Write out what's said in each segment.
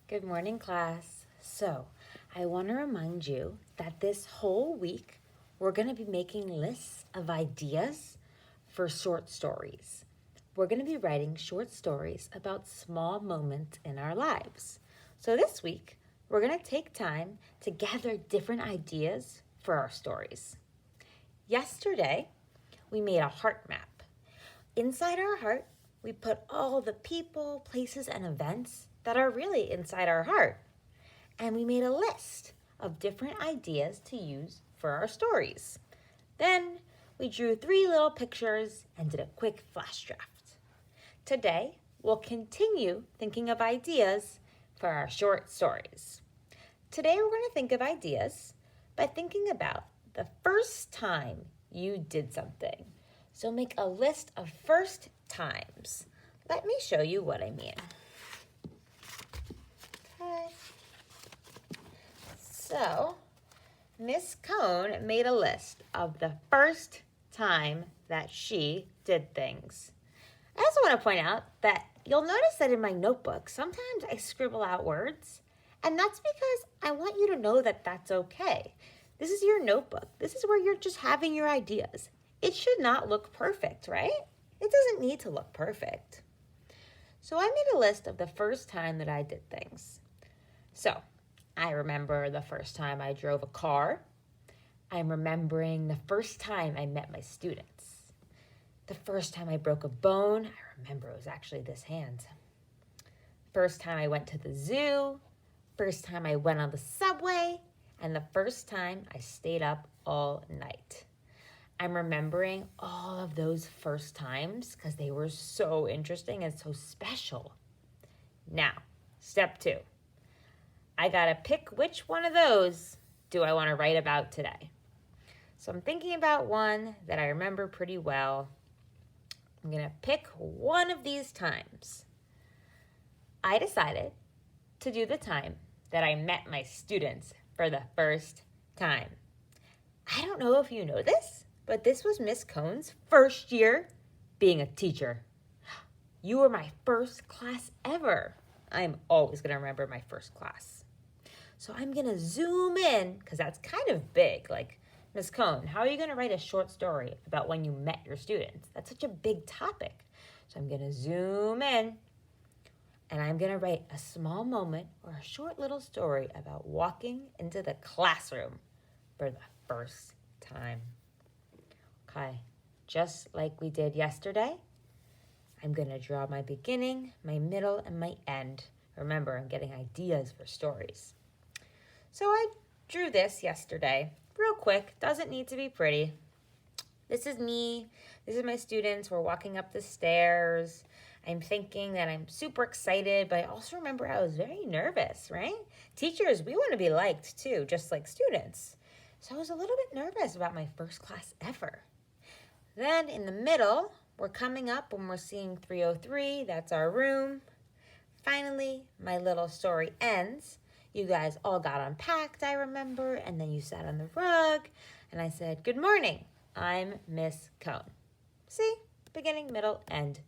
Good morning, class. So, I want to remind you that this whole week we're going to be making lists of ideas for short stories. We're going to be writing short stories about small moments in our lives. So, this week we're going to take time to gather different ideas for our stories. Yesterday, we made a heart map. Inside our heart, we put all the people, places, and events that are really inside our heart. And we made a list of different ideas to use for our stories. Then we drew 3 little pictures and did a quick flash draft. Today, we'll continue thinking of ideas for our short stories. Today, we're going to think of ideas by thinking about the first time you did something. So make a list of first times. Let me show you what I mean. Okay. So, Miss Cohn made a list of the first time that she did things. I also want to point out that you'll notice that in my notebook, sometimes I scribble out words, and that's because I want you to know that that's okay. This is your notebook. This is where you're just having your ideas. It should not look perfect, right? It doesn't need to look perfect. So I made a list of the first time that I did things. So I remember the first time I drove a car. I'm remembering the first time I met my students. The first time I broke a bone, I remember it was actually this hand. First time I went to the zoo. First time I went on the subway. And the first time I stayed up all night. I'm remembering all of those first times because they were so interesting and so special. Now, step 2. I gotta pick which one of those do I want to write about today. So I'm thinking about one that I remember pretty well. I'm gonna pick one of these times. I decided to do the time that I met my students for the first time. I don't know if you know this, but this was Miss Cohn's first year being a teacher. You were my first class ever. I'm always going to remember my first class. So I'm going to zoom in, because that's kind of big. Like, Miss Cohn, how are you going to write a short story about when you met your students? That's such a big topic. So I'm going to zoom in, and I'm going to write a small moment or a short little story about walking into the classroom for the first time. Okay, just like we did yesterday, I'm going to draw my beginning, my middle, and my end. Remember, I'm getting ideas for stories. So I drew this yesterday, real quick, doesn't need to be pretty. This is me, this is my students, we're walking up the stairs. I'm thinking that I'm super excited, but I also remember I was very nervous, right? Teachers, we want to be liked too, just like students. So I was a little bit nervous about my first class ever. Then in the middle, we're coming up when we're seeing 303, that's our room. Finally, my little story ends. You guys all got unpacked, I remember, and then you sat on the rug, and I said, "Good morning, I'm Miss Cohn." See, beginning, middle, end.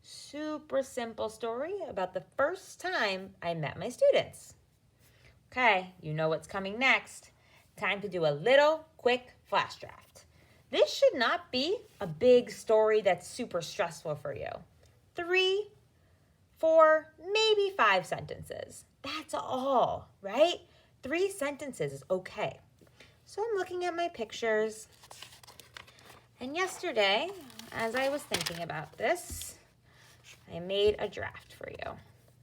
Super simple story about the first time I met my students. Okay, you know what's coming next. Time to do a little quick flash draft. This should not be a big story that's super stressful for you. 3, 4, maybe 5 sentences. That's all, right? 3 sentences is okay. So I'm looking at my pictures. And yesterday, as I was thinking about this, I made a draft for you.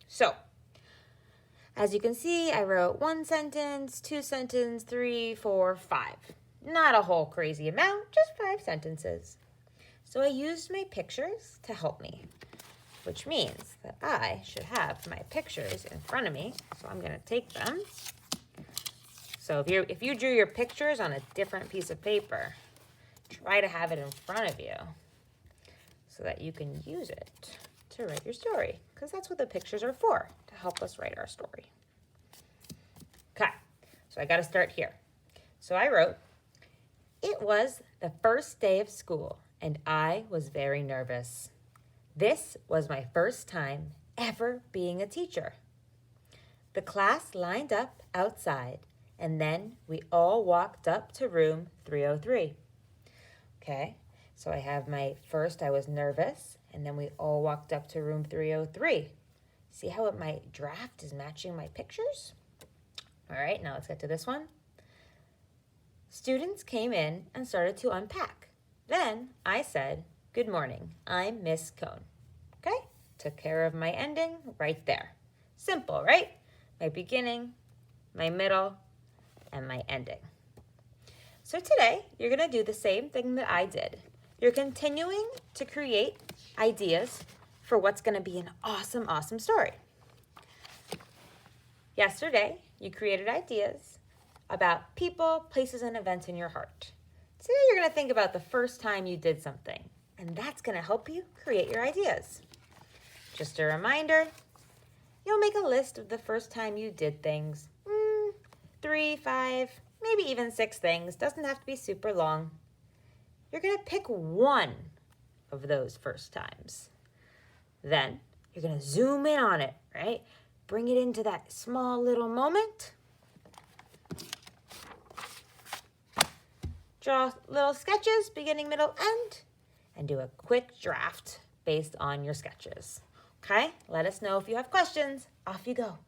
So, as you can see, I wrote 1 sentence, 2 sentences, 3, 4, 5. Not a whole crazy amount, just 5 sentences. So I used my pictures to help me, which means that I should have my pictures in front of me. So I'm going to take them. So if you drew your pictures on a different piece of paper, try to have it in front of you so that you can use it to write your story, because that's what the pictures are for, to help us write our story. Okay, so I got to start here. So I wrote, "It was the first day of school, and I was very nervous. This was my first time ever being a teacher. The class lined up outside, and then we all walked up to room 303. Okay, so I have I was nervous, and then we all walked up to room 303. See how my draft is matching my pictures? All right, now let's get to this one. Students came in and started to unpack. Then I said, "Good morning, I'm Miss Cohn." Okay, took care of my ending right there. Simple, right? My beginning, my middle, and my ending. So today, you're going to do the same thing that I did. You're continuing to create ideas for what's going to be an awesome, awesome story. Yesterday, you created ideas about people, places, and events in your heart. Today, you're going to think about the first time you did something, and that's going to help you create your ideas. Just a reminder, you'll make a list of the first time you did things. 3, 5, maybe even 6 things. Doesn't have to be super long. You're going to pick one of those first times. Then you're going to zoom in on it, right? Bring it into that small little moment. Draw little sketches, beginning, middle, end, and do a quick draft based on your sketches. Okay? Let us know if you have questions. Off you go.